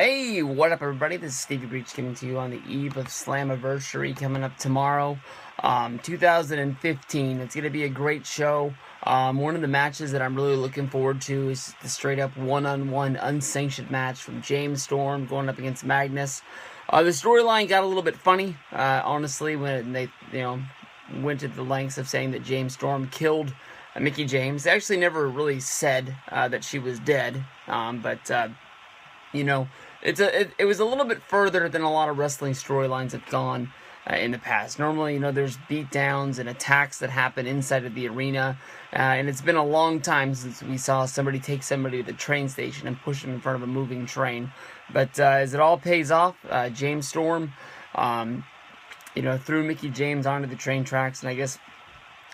Hey, what up, everybody? This is Stevie Breach coming to you on the eve of Slammiversary coming up tomorrow, 2015. It's going to be a great show. One of the matches that I'm really looking forward to is the straight-up one-on-one unsanctioned match from James Storm going up against Magnus. The storyline got a little bit funny, honestly, when they, went to the lengths of saying that James Storm killed Mickie James. They actually never really said that she was dead, but it was a little bit further than a lot of wrestling storylines have gone in the past. Normally, there's beatdowns and attacks that happen inside of the arena, and it's been a long time since we saw somebody take somebody to the train station and push them in front of a moving train. But as it all pays off, James Storm, threw Mickie James onto the train tracks, and I guess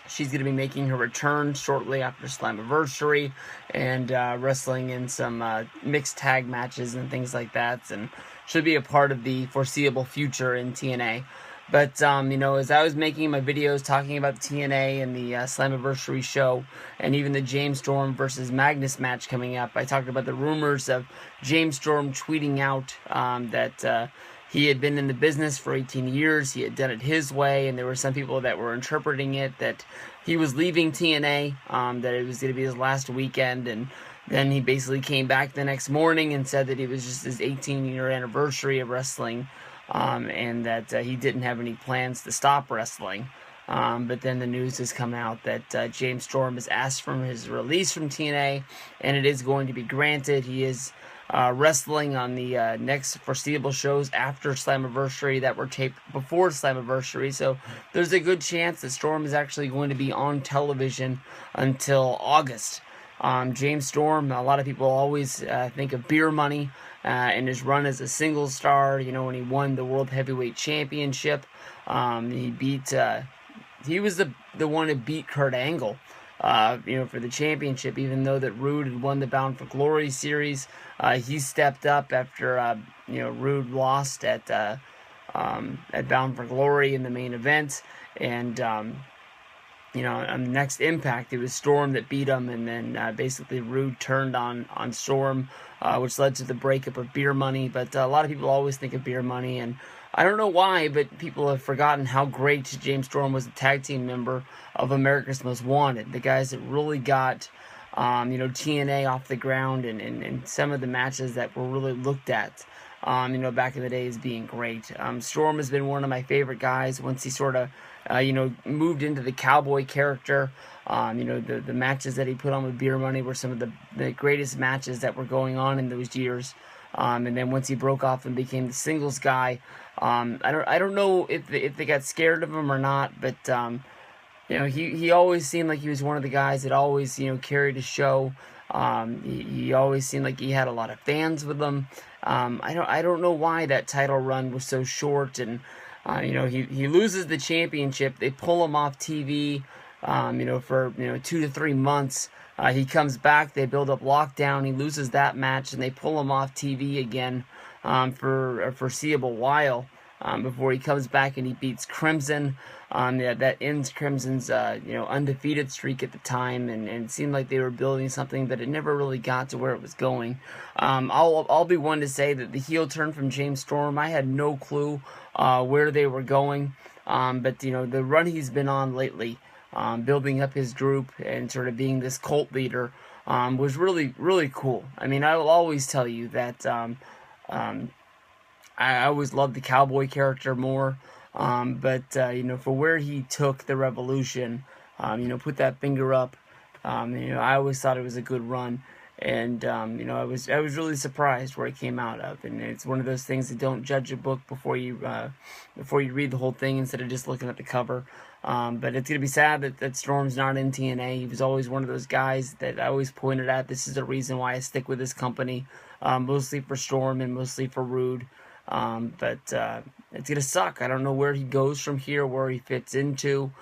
she's going to be making her return shortly after Slammiversary and wrestling in some mixed tag matches and things like that, and should be a part of the foreseeable future in TNA. But, as I was making my videos talking about the TNA and the Slammiversary show, and even the James Storm versus Magnus match coming up, I talked about the rumors of James Storm tweeting out that he had been in the business for 18 years, he had done it his way, and there were some people that were interpreting it that he was leaving TNA, that it was going to be his last weekend, and then he basically came back the next morning and said that it was just his 18-year anniversary of wrestling, and that he didn't have any plans to stop wrestling. But then the news has come out that James Storm has asked for his release from TNA, and it is going to be granted. He is wrestling on the next foreseeable shows after Slammiversary that were taped before Slammiversary, so there's a good chance that Storm is actually going to be on television until August. James Storm, a lot of people always think of Beer Money and his run as a single star, when he won the World Heavyweight Championship. He was the one who beat Kurt Angle, for the championship, even though that Rude had won the Bound for Glory series. He stepped up after, Rude lost at Bound for Glory in the main event, and, on the next Impact, it was Storm that beat him, and then basically Rude turned on Storm, which led to the breakup of Beer Money. But a lot of people always think of Beer Money, and I don't know why, but people have forgotten how great James Storm was a tag team member of America's Most Wanted. The guys that really got, TNA off the ground, and some of the matches that were really looked at, back in the day as being great. Storm has been one of my favorite guys once he sort of, moved into the cowboy character. The matches that he put on with Beer Money were some of the greatest matches that were going on in those years. And then once he broke off and became the singles guy, I don't know if they got scared of him or not, but he always seemed like he was one of the guys that always carried his show. He always seemed like he had a lot of fans with him. I don't know why that title run was so short, and he loses the championship. They pull him off TV, for 2 to 3 months. He comes back, they build up Lockdown, he loses that match, and they pull him off TV again for a foreseeable while before he comes back and he beats Crimson. That ends Crimson's undefeated streak at the time, and it seemed like they were building something, but it never really got to where it was going. I'll be one to say that the heel turn from James Storm, I had no clue where they were going, but the run he's been on lately, building up his group and sort of being this cult leader, was really, really cool. I mean, I will always tell you that I always loved the cowboy character more, but for where he took the Revolution, put that finger up, I always thought it was a good run. And I was really surprised where it came out of, and it's one of those things that don't judge a book before you read the whole thing instead of just looking at the cover. But it's gonna be sad that Storm's not in TNA. He was always one of those guys that I always pointed at. This is the reason why I stick with this company, mostly for Storm and mostly for Rude. But it's gonna suck. I don't know where he goes from here, where he fits into.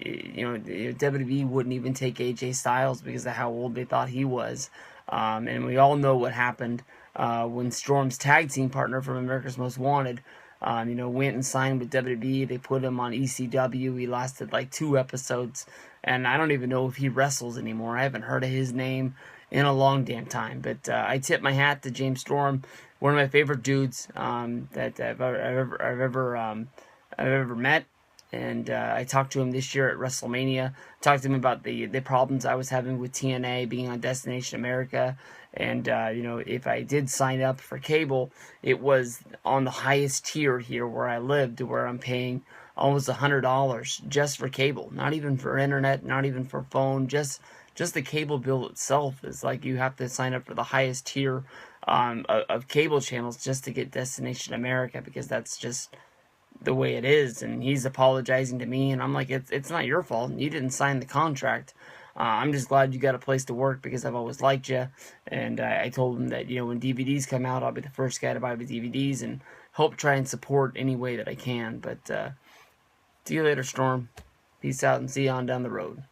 WWE wouldn't even take AJ Styles because of how old they thought he was. And we all know what happened when Storm's tag team partner from America's Most Wanted, went and signed with WWE. They put him on ECW. He lasted like 2 episodes, and I don't even know if he wrestles anymore. I haven't heard of his name in a long damn time. But I tip my hat to James Storm, one of my favorite dudes that I've ever met. And I talked to him this year at WrestleMania. Talked to him about the problems I was having with TNA being on Destination America, and if I did sign up for cable, it was on the highest tier here where I lived, where I'm paying almost $100 just for cable, not even for internet, not even for phone, just the cable bill itself is like you have to sign up for the highest tier of cable channels just to get Destination America, because that's just the way it is. And he's apologizing to me, and I'm like, it's not your fault. You didn't sign the contract. I'm just glad you got a place to work because I've always liked you. And I told him that when DVDs come out, I'll be the first guy to buy the DVDs and hope try and support any way that I can. But see you later, Storm. Peace out, and see you on down the road.